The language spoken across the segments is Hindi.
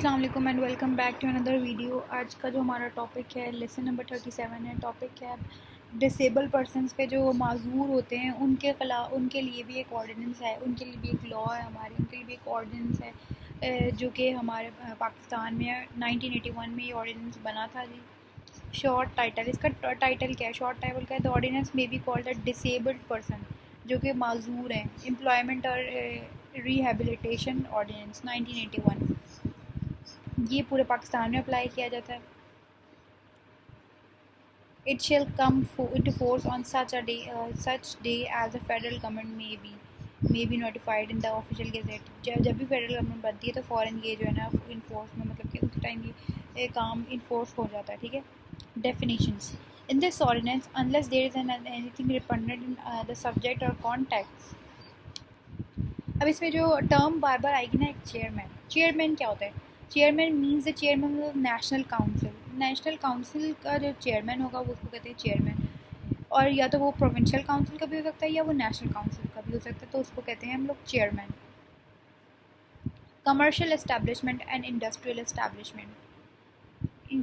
अस्सलाम वालेकुम and welcome back to another video. आज का जो हमारा टॉपिक है लेसन नंबर 37 है। टॉपिक है डिसेबल पर्सनस पे जो माजूर होते हैं उनके लिए भी एक ऑर्डिनेंस है, उनके लिए भी एक लॉ है हमारी, उनके लिए भी एक ऑर्डिनेंस है जो कि हमारे पाकिस्तान में 1981 में ये ऑर्डिनेंस बना था जी। शॉर्ट टाइटल इसका टाइटल क्या है? शॉर्ट टाइटल क्या है? द ऑर्डिनेंस में be called the disabled person, जो कि माजूर हैं। एम्प्लॉयमेंट और रिहेबिलिटेशन ऑर्डिनेंस 1981, ये पूरे पाकिस्तान में अप्लाई किया जाता है। It shall come into force on such day as the federal government may be notified in the official gazette। जब भी फेडरल गवर्नमेंट बनती है तो फ़ौरन ये जो है ना इन्फोर्स में, मतलब कि उस टाइम ये काम इन्फोर्स हो जाता है। ठीक है। Definitions in this ordinance, unless there is anything repugnant in the subject or context। अब इसमें जो टर्म बार बार आएगी ना, एक चेयरमैन क्या होता है? Chairman means the chairman of national council. National council का जो चेयरमैन होगा वो उसको कहते हैं चेयरमैन। और या तो वो प्रोविंशियल काउंसिल का भी हो सकता है या वो नेशनल काउंसिल का भी हो सकता है, तो उसको कहते हैं हम लोग chairman. Commercial establishment and industrial establishment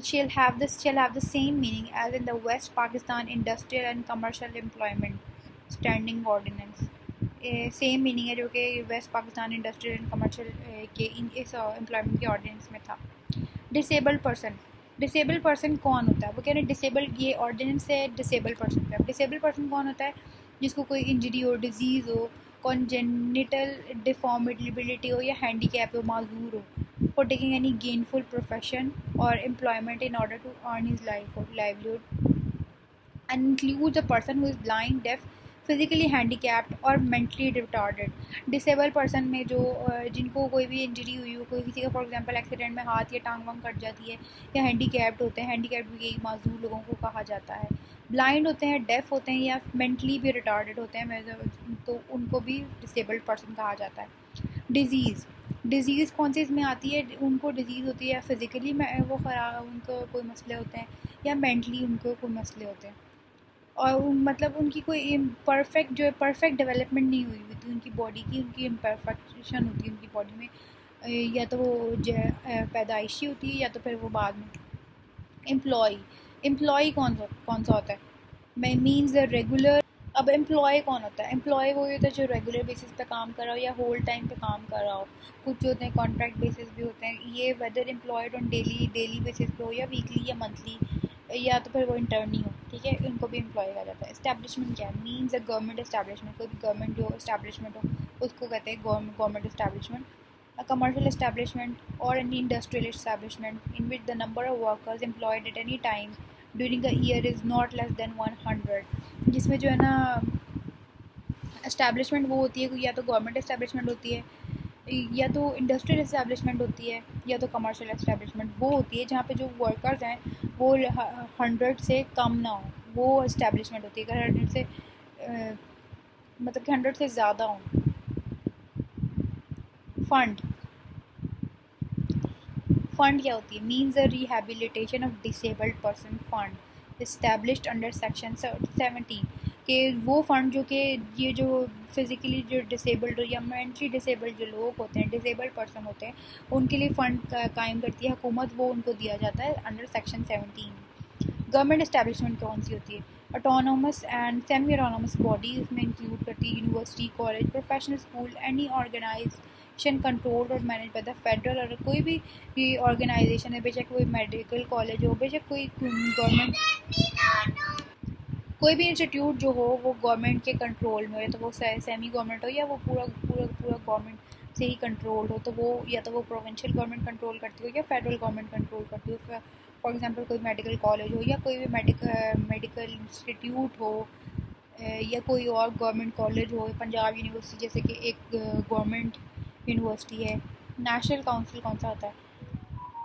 shall have the same meaning as in the West Pakistan Industrial and Commercial Employment Standing Ordinance। Same meaning है जो कि West Pakistan industrial and commercial के इस एम्प्लॉयमेंट के ऑर्डिनेंस में था। डिसेबल्ड पर्सन कौन होता है? वो कह रहे हैं डिसेबल्ड, ये ऑर्डिनेंस है डिसेबल्ड पर्सन पे। अब डिसेबल्ड पर्सन कौन होता है? जिसको कोई इंजरी हो, डिजीज़ हो, कॉन्जेनिटल डिफॉर्मेबिलिटी हो या हैंडीकैप हो, माजूर हो, for taking any gainful profession और employment in order to earn his livelihood and includes a person who is blind, deaf, physically handicapped और मेंटली रिटार्डेड। डिसेबल पर्सन में जो जिनको कोई भी इंजरी हुई हो, कोई किसी का फॉर एग्जांपल एक्सीडेंट में हाथ या टांग वांग कट जाती है, या हैंडीकैप्ड होते हैं, हैंडीकैप्ड भी यही माजूर लोगों को कहा जाता है। ब्लाइंड होते हैं, डेफ होते हैं या मेंटली भी रिटार्डेड होते हैं, तो उनको भी डिसेबल्ड पर्सन कहा जाता है। डिज़ीज़ कौन सी इसमें आती है? उनको डिज़ीज़ होती है या फिज़िकली में वो ख़राब, उनको कोई मसले होते हैं, या मेंटली उनको कोई मसले होते हैं, और मतलब उनकी कोई परफेक्ट डेवलपमेंट नहीं हुई थी उनकी बॉडी की, उनकी इम्परफेक्शन होती है उनकी बॉडी में, या तो वो पैदाइशी होती है या तो फिर वो बाद में। एम्प्लॉय कौन सा होता है? Means regular. अब एम्प्लॉय कौन होता है? एम्प्लॉय वो होता है जो रेगुलर बेसिस पे काम कर रहा हो या होल टाइम पे काम कर रहा हो। कुछ जो होते हैं कॉन्ट्रैक्ट बेसिस भी होते हैं, ये whether employed on daily basis पे हो या वीकली या मंथली, या तो फिर वो इंटर्नी हो। ठीक है, इनको भी एम्प्लॉय कहा जाता है। एस्टैब्लिशमेंट क्या है? मीन्स अ गवर्नमेंट एस्टैब्लिशमेंट, कोई भी गवर्नमेंट जो एस्टैब्लिशमेंट हो उसको कहते हैं government establishment. A commercial establishment or any industrial establishment in which the number of workers employed at any time during a year is not less than 100। जिसमें जो है ना एस्टैब्लिशमेंट वो होती है, या तो गवर्नमेंट एस्टैब्लिशमेंट होती है, या तो इंडस्ट्रियल एस्टैब्लिशमेंट होती है, या तो कमर्शियल एस्टैब्लिशमेंट वो होती है जहाँ पे जो वर्कर्स हैं वो 100 से कम ना हो, वो एस्टैब्लिशमेंट होती है। अगर 100 से मतलब कि 100 से ज़्यादा हो। फंड क्या होती है? Means the rehabilitation of disabled person fund established under section 17 के वो फंड जो कि ये जो फिज़िकली जो डिसेबल्ड या मेंटली डिसेबल्ड जो लोग होते हैं, डिसेबल्ड पर्सन होते हैं, उनके लिए फ़ंड कायम करती है हुकूमत, वो उनको दिया जाता है अंडर सेक्शन 17। गवर्नमेंट इस्टेब्लिशमेंट कौन सी होती है? Autonomous and semi autonomous body इसमें इंक्लूड करती है university, college, professional school, any organisation controlled और मैनेज बाय द फेडरल, और कोई भी ये ऑर्गेनाइजेशन है, बेशक कोई मेडिकल कॉलेज हो, बेशक कोई गवर्नमेंट, कोई भी इंस्टीट्यूट जो हो वो गवर्नमेंट के कंट्रोल में हो, तो वो सेमी गवर्नमेंट हो या वो पूरा गवर्नमेंट से ही कंट्रोल हो, तो वो या तो वो प्रोविंशियल गवर्नमेंट कंट्रोल करती हो या फेडरल गवर्नमेंट कंट्रोल करती हो। फॉर एग्जांपल कोई मेडिकल कॉलेज हो या कोई भी मेडिकल इंस्टीट्यूट हो, या कोई और गवर्नमेंट कॉलेज हो, पंजाब यूनिवर्सिटी जैसे कि एक गवर्नमेंट यूनिवर्सिटी है। नेशनल काउंसिल कौन सा होता है?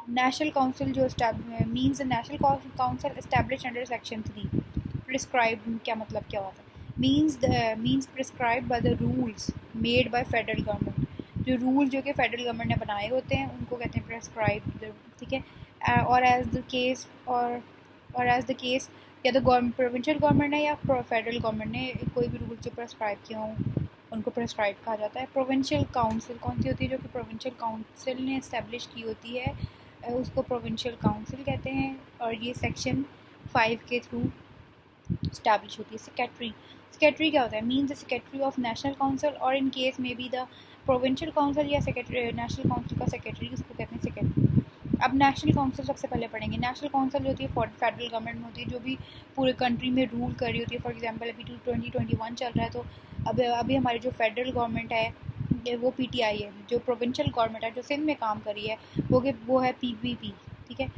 नेशनल काउंसिल जो means national council establish under section 3। Prescribe क्या मतलब क्या होता है? Means prescribe by the rules made by federal government. जो रूल जो कि फेडरल गवर्नमेंट ने बनाए होते हैं उनको कहते हैं प्रिस्क्राइब। ठीक है। और एज द केस या तो प्रोविंशियल गवर्नमेंट ने या फेडरल गवर्नमेंट ने कोई भी रूल जो प्रिस्क्राइब किया हो, उनको प्रेस्क्राइब कहा जाता है। प्रोविंशियल काउंसिल कौन सी होती है? जो कि प्रोविंशियल काउंसिल ने इस्टेब्लिश की होती है, उसको प्रोविंशियल काउंसिल कहते हैं, और ये सेक्शन 5 के थ्रू इस्टेब्लिश होती है। सेक्रेटरी क्या होता है? Means the secretary of national council, और इन केस में भी द प्रोविंशियल काउंसिल या सेक्रेटरी नेशनल काउंसिल का सेक्रेटरी, उसको कहते हैं सेक्रेटरी। अब नेशनल काउंसिल सबसे पहले पढ़ेंगे। नेशनल काउंसिल जो होती है फेडरल गवर्नमेंट में होती है, जो भी पूरे कंट्री में रूल कर रही होती है। फॉर एग्जांपल अभी 2021 चल रहा है, तो अब अभी हमारी जो फेडरल गवर्नमेंट है वो पीटीआई है। जो प्रोविंशियल गवर्नमेंट है जो सिंध में काम कर रही है वो है पीपीपी, ठीक है,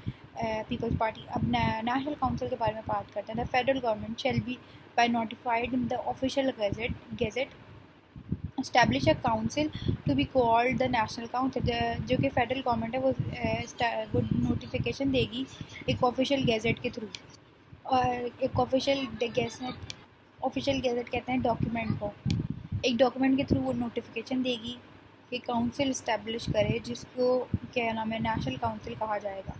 पीपल्स पार्टी। अब नेशनल काउंसिल के बारे में बात करते हैं। The federal government shall be by notified in the official gazette establish a council to be called the national council। जो कि फेडरल गवर्नमेंट है वो नोटिफिकेशन देगी एक ऑफिशियल गेजेट के थ्रू, और एक ऑफिशियल गेजेट कहते हैं डॉक्यूमेंट को। एक डॉक्यूमेंट के थ्रू वो नोटिफिकेशन देगी कि काउंसिल इस्टेब्लिश करे, जिसको क्या नाम है, नेशनल काउंसिल कहा जाएगा।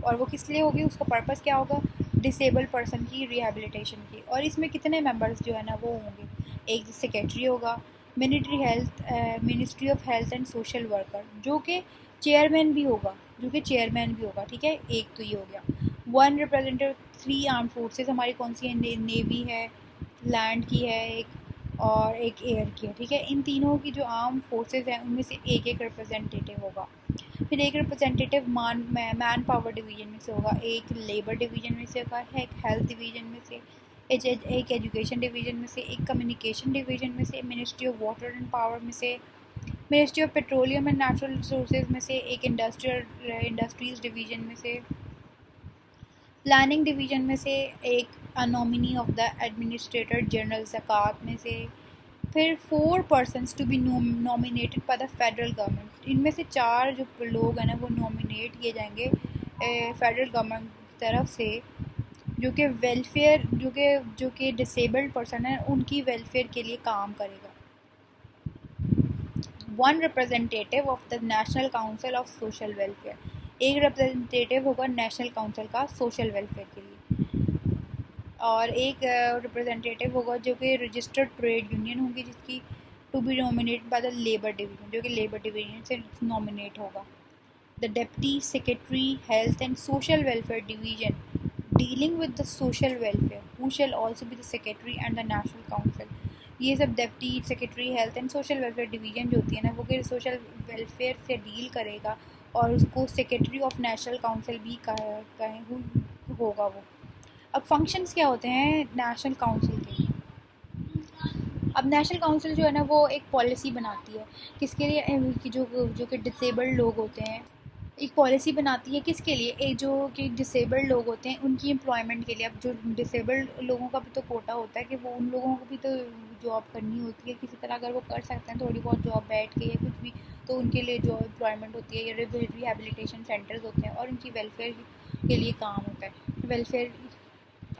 और वो किस लिए होगी, उसका पर्पस क्या होगा? डिसेबल पर्सन की रिहेबिलिटेशन की। और इसमें कितने मेंबर्स जो है ना वो होंगे? एक सेक्रेटरी होगा, ministry of health and social worker जो कि चेयरमैन भी होगा, ठीक है, एक तो ये हो गया। 1 रिप्रेजेंटेटिव 3 आर्म फोर्सेस हमारी कौन सी है? नेवी है, लैंड की है एक, और एक एयर की है, ठीक है। इन तीनों की जो आर्म फोर्सेस हैं उनमें से एक रिप्रेजेंटेटिव होगा। फिर एक रिप्रेजेंटेटिव मैन पावर डिवीजन में से होगा, एक लेबर डिवीजन में से होगा, एक हेल्थ डिवीजन में से, एक एजुकेशन डिवीजन में से, एक कम्युनिकेशन डिवीजन में से, ministry of water and power में से, ministry of petroleum and natural resources में से, एक इंडस्ट्रीज डिवीजन में से, प्लानिंग डिवीजन में से, एक nominee of the administrator general ज़कात में से। फिर 4 persons to be nominated by the federal government. इनमें से 4 जो लोग हैं ना वो नॉमिनेट किए जाएंगे फेडरल गवर्नमेंट की तरफ से, जो कि वेलफेयर जो कि डिसेबल्ड पर्सन है उनकी वेलफेयर के लिए काम करेगा। 1 representative of the national council of social welfare, एक रिप्रेजेंटेटिव होगा नेशनल काउंसिल का सोशल वेलफेयर के लिए, और एक रिप्रेजेंटेटिव होगा जो कि रजिस्टर्ड ट्रेड यूनियन होगी, जिसकी to be nominated by the labour division, जो कि लेबर डिवीजन से नॉमिनेट होगा। The deputy secretary health and social welfare division dealing with the social welfare who shall also be the secretary and the national council. ये सब deputy secretary health and social welfare division जो होती है ना वो कि सोशल वेलफेयर से डील करेगा, और उसको सेक्रेटरी ऑफ नेशनल काउंसिल भी होगा वो। अब फंक्शंस क्या होते हैं नेशनल काउंसिल के? अब नेशनल काउंसिल जो है ना वो एक पॉलिसी बनाती है, किसके लिए? जो कि डिसेबल्ड लोग होते हैं, एक पॉलिसी बनाती है किसके लिए? एक जो कि डिसेबल्ड लोग होते हैं उनकी एम्प्लॉयमेंट के लिए। अब जो डिसेबल्ड लोगों का भी तो कोटा होता है कि वो उन लोगों को भी तो जॉब करनी होती है किसी तरह, अगर वो कर सकते हैं थोड़ी बहुत जॉब बैठ के या कुछ भी, तो उनके लिए जो एम्प्लॉयमेंट होती है या रिहेबिलिटेशन सेंटर्स होते हैं और उनकी वेलफेयर के लिए काम होता है। वेलफेयर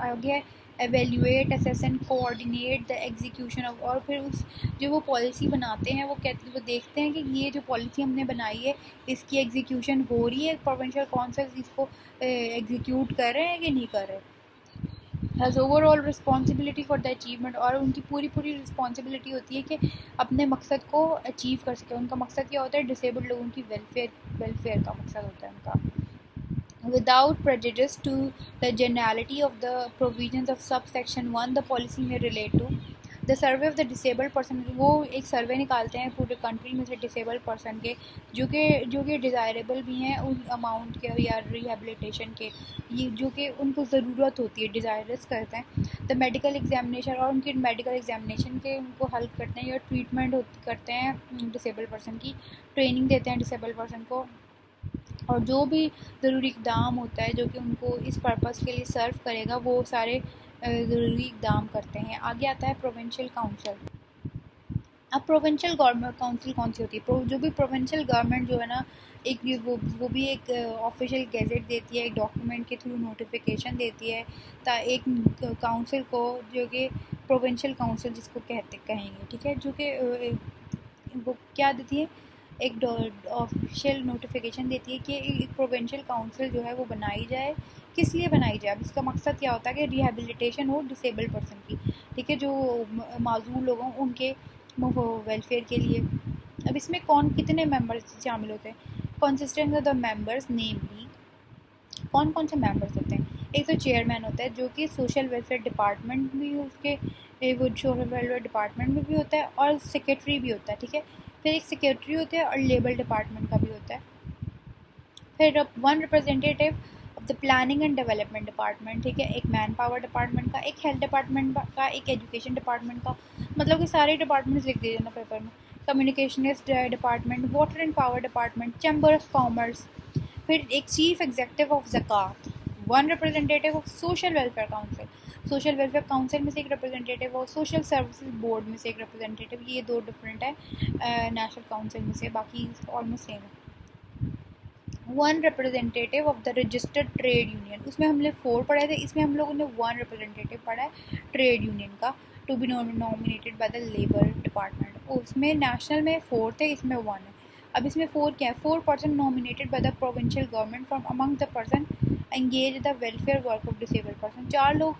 आ गया, evaluate, assess and coordinate the execution of. और फिर उस जो वो पॉलिसी बनाते हैं वो देखते हैं कि ये जो पॉलिसी हमने बनाई है इसकी एग्जीक्यूशन हो रही है, प्रोविंशियल काउंसिल इसको एग्जीक्यूट कर रहे हैं कि नहीं कर रहे। Has overall responsibility for the achievement, और उनकी पूरी रिस्पॉन्सिबिलिटी होती है कि अपने मकसद को अचीव कर सके। उनका मकसद क्या होता है? डिसेबल्ड लोगों की वेलफेयर का मकसद होता है उनका। Without prejudice to the generality of the provisions of subsection 1, the policy may relate to the survey of the disabled person। वो एक सर्वे निकालते हैं पूरे कंट्री में से डिसेबल्ड पर्सन के, जो कि डिज़ायरेबल भी हैं उन अमाउंट के या रिहेबिलिटेशन के, ये जो कि उनको ज़रूरत होती है, डिज़ायरस करते हैं। द मेडिकल एग्जामिनेशन, और उनकी मेडिकल एग्जामिनेशन के उनको हेल्प करते हैं या ट्रीटमेंट करते हैं डिसेबल्ड पर्सन की, ट्रेनिंग देते हैं डिसेबल्ड पर्सन को, और जो भी ज़रूरी इक़दाम होता है जो कि उनको इस पर्पस के लिए सर्व करेगा वो सारे ज़रूरी इक़दाम करते हैं। आगे आता है प्रोविंशियल काउंसिल। अब प्रोविंशियल गवर्नमेंट काउंसिल कौन सी होती है? जो भी प्रोविंशियल गवर्नमेंट जो है ना एक वो भी एक ऑफिशियल गेजेट देती है, एक डॉक्यूमेंट के थ्रू नोटिफिकेशन देती है एक काउंसिल को, जो कि प्रोविंशियल काउंसिल जिसको कहेंगे, ठीक है, जो कि वो क्या देती है? एक ऑफिशियल नोटिफिकेशन देती है कि एक प्रोविंशियल काउंसिल जो है वो बनाई जाए। किस लिए बनाई जाए? अब इसका मकसद क्या होता है कि रिहेबिलिटेशन हो डिसेबल्ड पर्सन की, ठीक है, जो माजूर लोग हों उनके वो वेलफेयर के लिए। अब इसमें कौन कितने मेंबर्स शामिल होते हैं? कंसिस्टेंट ऑफ द मेंबर्स नेमली, कौन कौन से मेंबर्स होते हैं? एक तो चेयरमैन होता है जो कि सोशल वेलफेयर डिपार्टमेंट भी उसके वो सोशल वेलफेयर डिपार्टमेंट में भी होता है, और सेक्रेटरी भी होता है, ठीक है। फिर एक सेक्रेटरी होते हैं और लेबर डिपार्टमेंट का भी होता है। फिर one representative of the planning and development department, ठीक है। एक मैन पावर डिपार्टमेंट का, एक हेल्थ डिपार्टमेंट का, एक एजुकेशन डिपार्टमेंट का, मतलब कि सारे डिपार्टमेंट्स लिख दीजिए ना पेपर में। Communications department, water and power department, chamber of commerce. फिर एक चीफ एग्जीक्यूटिव ऑफ ज़कात, one representative of social welfare council, social welfare council में से एक रिप्रेजेंटेटिव और सोशल सर्विसेज बोर्ड में से एक रिप्रेजेंटेटिव। ये दो डिफरेंट है नेशनल काउंसिल में से, बाकी ऑलमोस्ट सेम है। One representative of the registered trade union, उसमें हमने 4 पढ़े थे, इसमें हम लोगों ने वन रिप्रेजेंटेटिव पढ़ा है ट्रेड यूनियन का, to be nominated by the labour department. उसमें नेशनल में 4 थे, इसमें 1 है। अब इसमें 4 क्या है? 4 person nominated by the provincial government from among the person engage the welfare work of disabled person. 4 लोग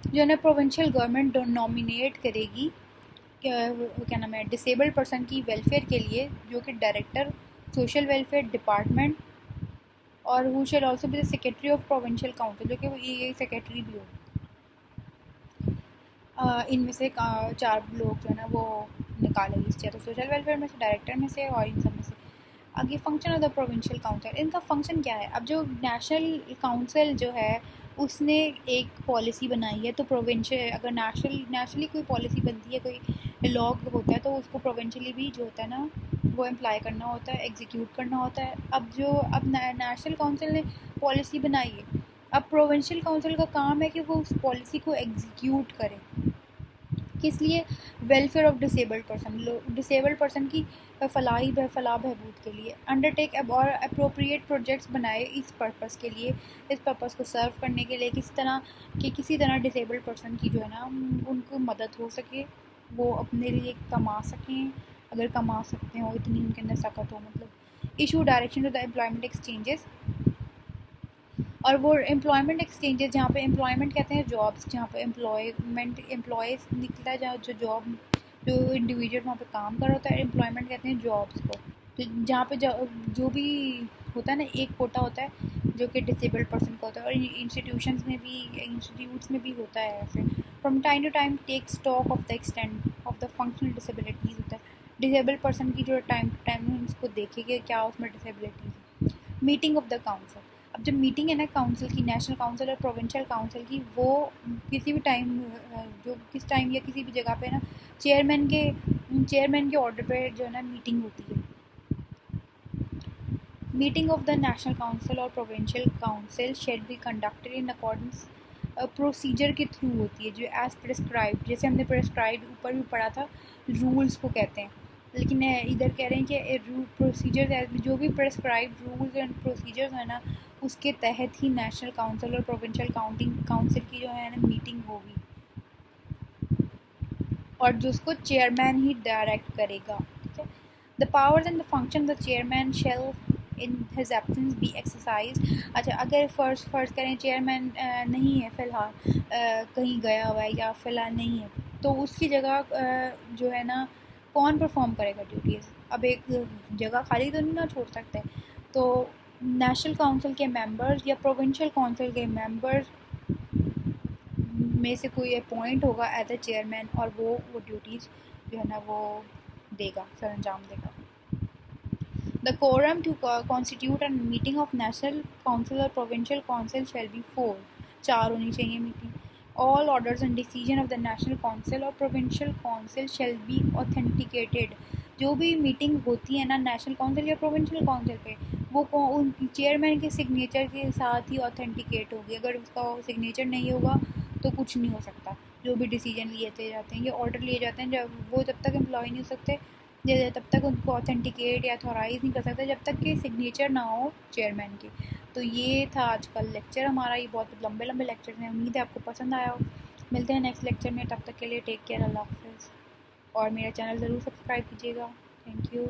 जो है ना प्रोविंशियल गवर्नमेंट नॉमिनेट करेगी, क्या नाम है, डिसेबल्ड पर्सन की वेलफेयर के लिए, जो कि डायरेक्टर सोशल वेलफेयर डिपार्टमेंट, और who shall also be the secretary of provincial council, जो कि ये सेक्रेटरी भी हो। इनमें से 4 लोग जो है ना वो निकालेगी इस तो सोशल वेलफेयर में से, डायरेक्टर में से, और इन सब में से। आगे function of the provincial council, इनका फंक्शन क्या है? अब जो नेशनल काउंसिल जो है उसने एक पॉलिसी बनाई है, तो प्रोविंशियल अगर नेशनली कोई पॉलिसी बनती है, कोई लॉ होता है, तो उसको प्रोविंशियली भी जो होता है ना वो अप्लाई करना होता है, एग्जीक्यूट करना होता है। अब नेशनल काउंसिल ने पॉलिसी बनाई है, अब प्रोविंशियल काउंसिल का काम है कि वो उस पॉलिसी को एग्जीक्यूट करे। किस लिए? Welfare of disabled person, disabled person की फलाह बहबूद के लिए। अंडरटेक और अप्रोप्रिएट प्रोजेक्ट्स बनाए इस पर्पस के लिए, इस पर्पस को सर्व करने के लिए, किसी तरह डिसेबल्ड पर्सन की जो है ना उनको मदद हो सके, वो अपने लिए कमा सकें, अगर कमा सकते हो, इतनी उनके अंदर सकत हो, मतलब। Issue direction to the employment exchanges, और वो एम्प्लॉयमेंट एक्सचेंजेस जहाँ पे एम्प्लॉयमेंट कहते हैं जॉब्स, जहाँ पे एम्प्लॉयज़ निकला है, जहाँ जो इंडिविजुअल वहाँ पे काम कर रहा होता है, एम्प्लॉयमेंट कहते हैं जॉब्स को। तो जहाँ पे जो भी होता है ना, एक कोटा होता है जो कि डिसेबल्ड पर्सन का होता है, और इंस्टीट्यूट्स में भी होता है ऐसे। From time to time take stock of the extent of the functional disabilities होता है, डिसेबल्ड पर्सन की जो टाइम टू टाइम उसको देखेंगे क्या उसमें disabilities. Meeting of the council, अब जब मीटिंग है ना काउंसिल की, नेशनल काउंसिल और प्रोविंशियल काउंसिल की, वो किसी भी टाइम किस टाइम या किसी भी जगह पे ना चेयरमैन के ऑर्डर पे जो है ना मीटिंग होती है। Meeting of the national council और provincial council shall be conducted in accordance procedure के थ्रू होती है, जो एज प्रिस्क्राइब, जैसे हमने प्रिस्क्राइब ऊपर भी पढ़ा था, रूल्स को कहते हैं। लेकिन इधर कह रहे हैं कि प्रोसीजर जो भी प्रिस्क्राइब रूल्स एंड प्रोसीजर्स है ना, उसके तहत ही नेशनल काउंसिल और प्रोविंशियल काउंसिल की जो है ना मीटिंग होगी, और जो उसको चेयरमैन ही डायरेक्ट करेगा, ठीक है। The powers and the function the chairman shall in his absence be exercise. अच्छा, अगर फर्स्ट करें चेयरमैन नहीं है फ़िलहाल, कहीं गया हुआ है या फ़िलहाल नहीं है, तो उसकी जगह जो है ना कौन परफॉर्म करेगा ड्यूटीज़? अब एक जगह खाली तो नहीं ना छोड़ सकते, तो नेशनल काउंसिल के मेंबर्स या प्रोविंशियल काउंसिल के मेंबर्स में से कोई अपॉइंट होगा एज अ चेयरमैन, और वो ड्यूटीज़ जो है ना वो देगा, सरंजाम देगा। The quorum to constitute and meeting of national council और प्रोविंशियल काउंसिल शेल बी 4 होनी चाहिए meeting. All orders and decision of the national council और provincial council shall be authenticated. जो भी मीटिंग होती है ना नेशनल काउंसिल या प्रोविंशियल काउंसिल पे, वो उन चेयरमैन के सिग्नेचर के साथ ही ऑथेंटिकेट होगी। अगर उसका सिग्नेचर नहीं होगा तो कुछ नहीं हो सकता। जो भी डिसीजन लिए जाते हैं, ये ऑर्डर लिए जाते हैं, जब वो जब तक एम्प्लॉय नहीं हो सकते, तब तक उनको ऑथेंटिकेट या अथोराइज़ नहीं कर सकते जब तक कि सिग्नेचर ना हो चेयरमैन की। तो ये था आज का लेक्चर हमारा, ये बहुत लंबे लंबे लेक्चर हैं, उम्मीद है आपको पसंद आया हो। मिलते हैं नेक्स्ट लेक्चर में, तब तक के लिए टेक केयर, अल्लाह हाफ़िज़, और मेरा चैनल ज़रूर सब्सक्राइब कीजिएगा। Thank you.